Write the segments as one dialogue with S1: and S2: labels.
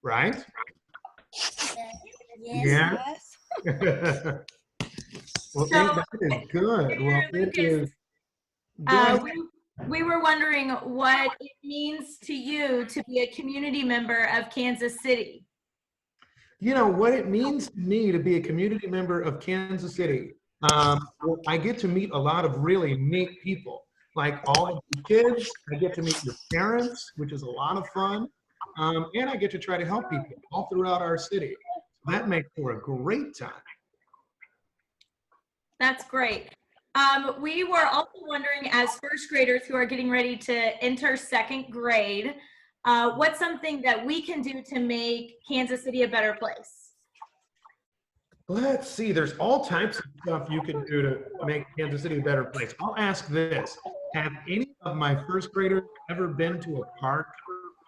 S1: right?
S2: Yes.
S1: Yeah. Well,
S3: So,
S1: that is good. Well,
S3: Mayor
S1: it
S3: Lucas,
S1: is good.
S3: we were wondering what it means to you to be a community member of Kansas City.
S1: You know, what it means to me to be a community member of Kansas City, well, I get to meet a lot of really neat people, like all of the kids. I get to meet your parents, which is a lot of fun. And I get to try to help people all throughout our city. So that makes for a great time.
S3: That's great. We were also wondering, as first graders who are getting ready to enter second grade, what's something that we can do to make Kansas City a better place?
S1: Let's see, there's all types of stuff you can do to make Kansas City a better place. I'll ask this. Have any of my first graders ever been to a park?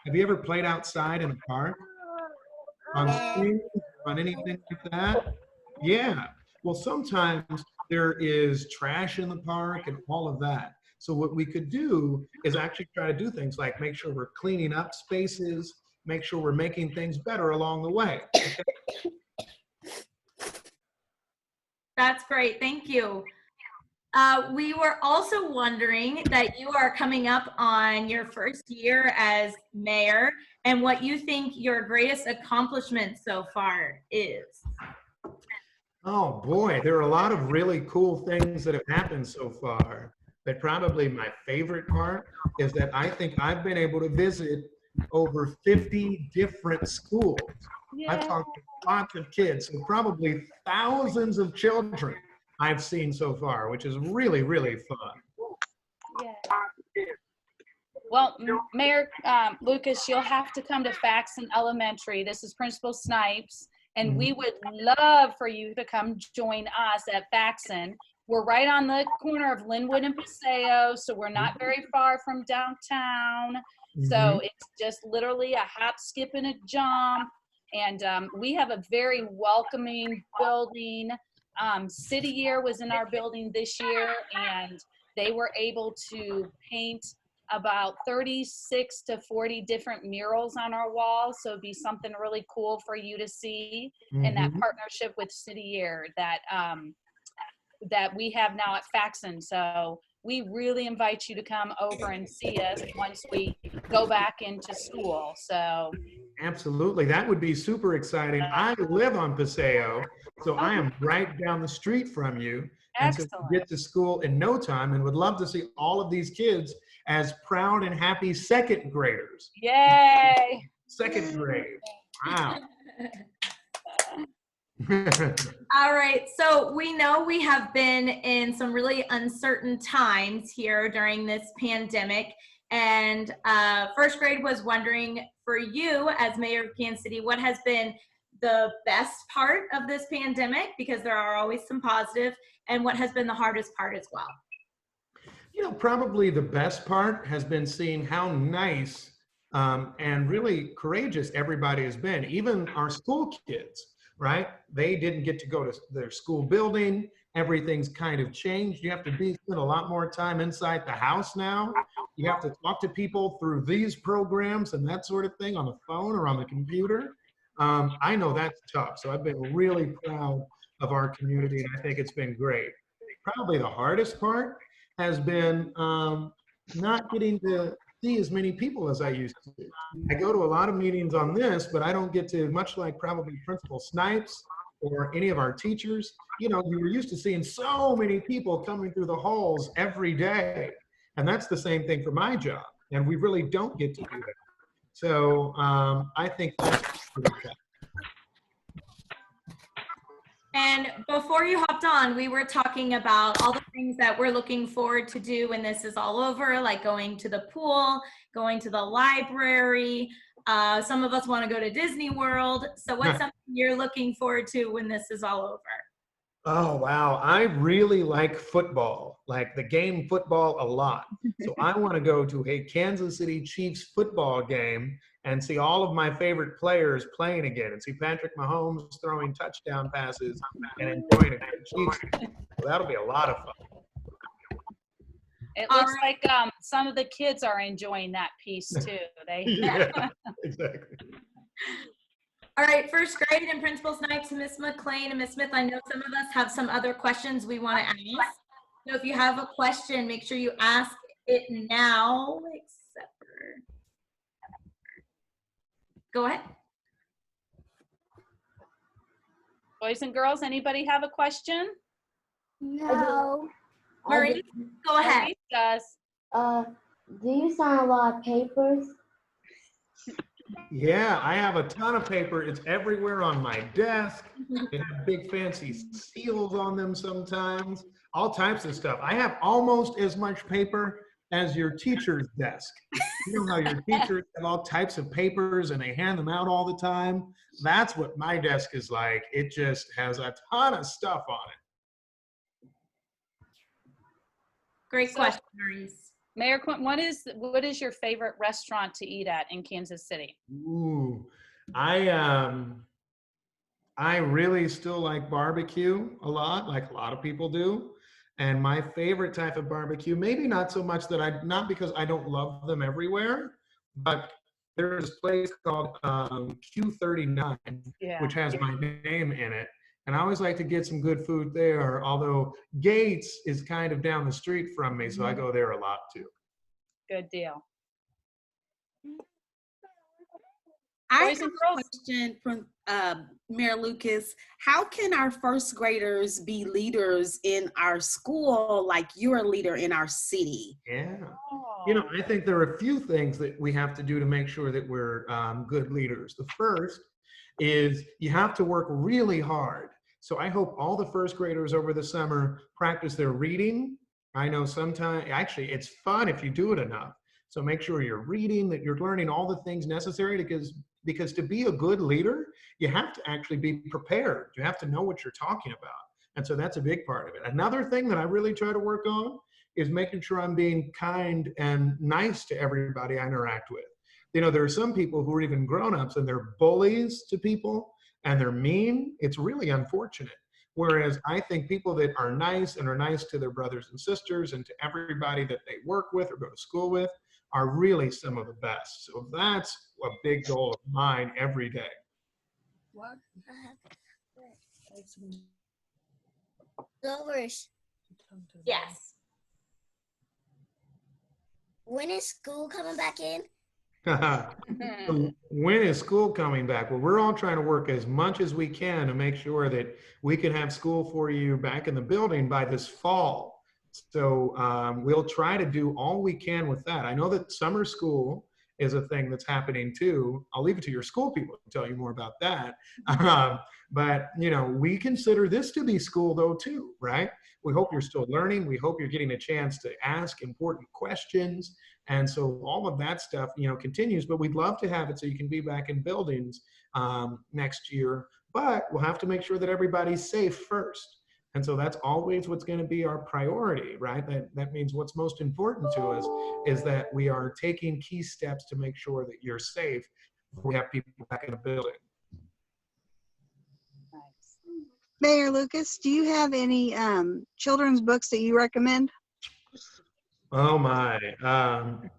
S1: Have you ever played outside in a park? On swings, on anything like that? Yeah. Well, sometimes there is trash in the park and all of that. So what we could do is actually try to do things like make sure we're cleaning up spaces, make sure we're making things better along the way.
S3: That's great. Thank you. We were also wondering that you are coming up on your first year as mayor and what you think your greatest accomplishment so far is.
S1: Oh boy, there are a lot of really cool things that have happened so far. But probably my favorite part is that I think I've been able to visit over 50 different schools. I've talked to lots of kids, so probably thousands of children I've seen so far, which is really, really fun.
S2: Yeah. Well, Mayor Lucas, you'll have to come to Faxon Elementary. This is Principal Snipes, and we would love for you to come join us at Faxon. We're right on the corner of Linwood and Paseo, so we're not very far from downtown. So it's just literally a hop, skip, and a jump. And we have a very welcoming building. City Year was in our building this year, and they were able to paint about 36 to 40 different murals on our walls. So it'd be something really cool for you to see in that partnership with City Year that that we have now at Faxon. So we really invite you to come over and see us once we go back into school. So
S1: absolutely, that would be super exciting. I live on Paseo, so I am right down the street from you. And so we get to school in no time and would love to see all of these kids as proud and happy second graders.
S2: Yay!
S1: Second grade. Wow.
S3: All right, so we know we have been in some really uncertain times here during this pandemic, and first grade was wondering for you as mayor of Kansas City, what has been the best part of this pandemic, because there are always some positive, and what has been the hardest part as well?
S1: You know, probably the best part has been seeing how nice and really courageous everybody has been, even our school kids, right? They didn't get to go to their school building. Everything's kind of changed. You have to spend a lot more time inside the house now. You have to talk to people through these programs and that sort of thing on the phone or on the computer. I know that's tough. So I've been really proud of our community, and I think it's been great. Probably the hardest part has been not getting to see as many people as I used to. I go to a lot of meetings on this, but I don't get to, much like probably Principal Snipes or any of our teachers, you know, you were used to seeing so many people coming through the halls every day. And that's the same thing for my job. And we really don't get to do that. So I think that's pretty tough.
S3: And before you hopped on, we were talking about all the things that we're looking forward to do when this is all over, like going to the pool, going to the library. Some of us want to go to Disney World. So what's something you're looking forward to when this is all over?
S1: Oh, wow. I really like football, like the game football a lot. So I want to go to a Kansas City Chiefs football game and see all of my favorite players playing again and see Patrick Mahomes throwing touchdown passes and enjoying a good Chiefs game. So that'll be a lot of fun.
S2: It looks like some of the kids are enjoying that piece too.
S1: Yeah, exactly.
S3: All right, first grade and Principal Snipes and Miss McLean and Miss Smith, I know some of us have some other questions we want to ask. So if you have a question, make sure you ask it now, except for, go ahead.
S2: Boys and girls, anybody have a question?
S4: No.
S3: Marie, go ahead.
S2: Maurice does.
S4: Do you sign a lot of papers?
S1: Yeah, I have a ton of paper. It's everywhere on my desk. They have big fancy seals on them sometimes, all types of stuff. I have almost as much paper as your teacher's desk. You know how your teachers have all types of papers and they hand them out all the time? That's what my desk is like. It just has a ton of stuff on it.
S3: Great question, Maurice.
S2: Mayor Quinton, what is your favorite restaurant to eat at in Kansas City?
S1: Ooh, I really still like barbecue a lot, like a lot of people do. And my favorite type of barbecue, maybe not so much that not because I don't love them everywhere, but there's a place called Q39,
S2: Yeah.
S1: which has my name in it. And I always like to get some good food there, although Gates is kind of down the street from me, so I go there a lot too.
S2: Good deal.
S5: I
S2: Boys
S5: have
S2: and
S5: a
S2: girls.
S5: question from Mayor Lucas. How can our first graders be leaders in our school like you're a leader in our city?
S1: Yeah.
S2: Oh.
S1: You know, I think there are a few things that we have to do to make sure that we're good leaders. The first is you have to work really hard. So I hope all the first graders over the summer practice their reading. I know sometimes, actually, it's fun if you do it enough. So make sure you're reading, that you're learning all the things necessary because to be a good leader, you have to actually be prepared. You have to know what you're talking about. And so that's a big part of it. Another thing that I really try to work on is making sure I'm being kind and nice to everybody I interact with. You know, there are some people who are even grown-ups and they're bullies to people and they're mean. It's really unfortunate. Whereas I think people that are nice and are nice to their brothers and sisters and to everybody that they work with or go to school with are really some of the best. So that's a big goal of mine every day.
S4: Doris,
S3: Yes.
S4: when is school coming back in?
S1: So when is school coming back? Well, we're all trying to work as much as we can to make sure that we can have school for you back in the building by this fall. So we'll try to do all we can with that. I know that summer school is a thing that's happening too. I'll leave it to your school people to tell you more about that. But you know, we consider this to be school though too, right? We hope you're still learning. We hope you're getting a chance to ask important questions. And so all of that stuff, you know, continues, but we'd love to have it so you can be back in buildings next year, but we'll have to make sure that everybody's safe first. And so that's always what's going to be our priority, right? That means what's most important to us is that we are taking key steps to make sure that you're safe before we have people back in the building.
S2: Nice.
S6: Mayor Lucas, do you have any children's books that you recommend?
S1: Oh my.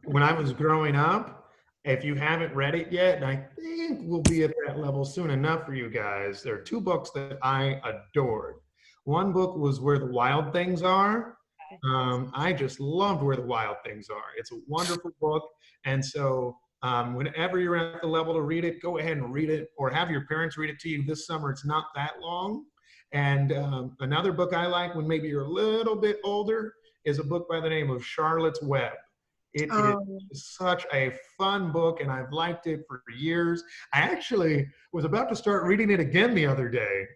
S1: When I was growing up, if you haven't read it yet, and I think we'll be at that level soon enough for you guys, there are two books that I adored. One book was Where the Wild Things Are. I just loved Where the Wild Things Are. It's a wonderful book. And so whenever you're at the level to read it, go ahead and read it or have your parents read it to you this summer. It's not that long. And another book I like when maybe you're a little bit older is a book by the name of Charlotte's Web. It is such a fun book, and I've liked it for years. I actually was about to start reading it again the other day,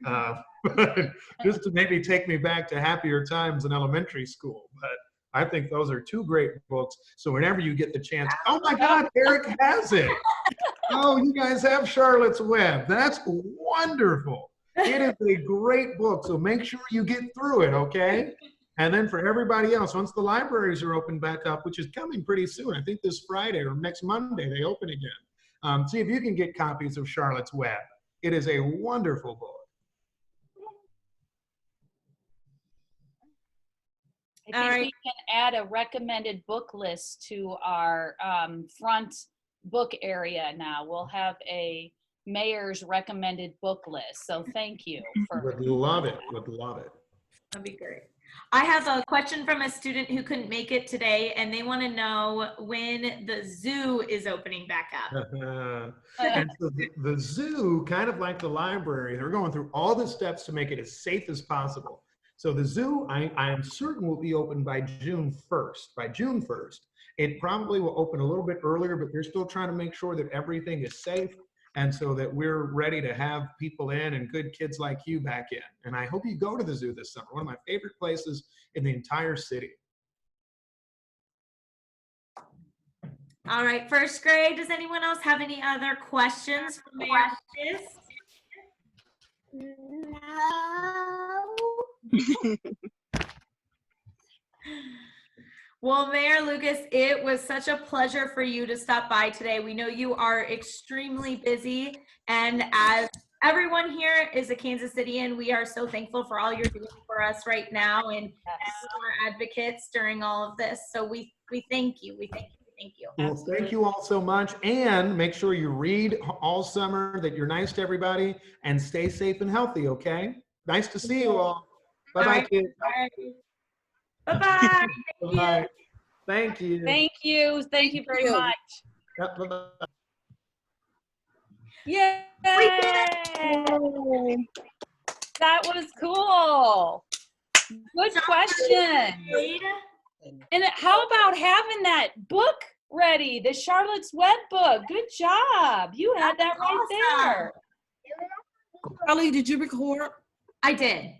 S1: just to maybe take me back to happier times in elementary school. But I think those are two great books. So whenever you get the chance, oh my God, Eric has it. Oh, you guys have Charlotte's Web. That's wonderful. It is a great book, so make sure you get through it, okay? And then for everybody else, once the libraries are open back up, which is coming pretty soon, I think this Friday or next Monday they open again. See if you can get copies of Charlotte's Web. It is a wonderful book.
S2: I think we can add a recommended book list to our front book area now. We'll have a mayor's recommended book list. So thank you for.
S1: Would love it. Would love it.
S3: That'd be great. I have a question from a student who couldn't make it today, and they want to know when the zoo is opening back up.
S1: And so the zoo, kind of like the library, they're going through all the steps to make it as safe as possible. So the zoo, I am certain, will be open by June 1st. By June 1st. It probably will open a little bit earlier, but they're still trying to make sure that everything is safe, and so that we're ready to have people in and good kids like you back in. And I hope you go to the zoo this summer, one of my favorite places in the entire city.
S3: All right, first grade, does anyone else have any other questions for Mayor Lucas?
S4: No.
S3: Well, Mayor Lucas, it was such a pleasure for you to stop by today. We know you are extremely busy, and as everyone here is a Kansas Citian, we are so thankful for all you're doing for us right now and our advocates during all of this. So we thank you. We thank you. Thank you.
S1: Well, thank you all so much, and make sure you read all summer, that you're nice to everybody, and stay safe and healthy, okay? Nice to see you all. Bye-bye,
S3: All right.
S1: kids.
S3: Bye-bye.
S1: Bye. Thank you.
S2: Thank you. Thank you very much.
S1: Yep, bye-bye.
S2: Yay!
S6: Yay.
S2: That was cool. Good question. And how about having that book ready, the Charlotte's Web book? Good job. You had that right there.
S5: Charlie, did you record?
S3: I did.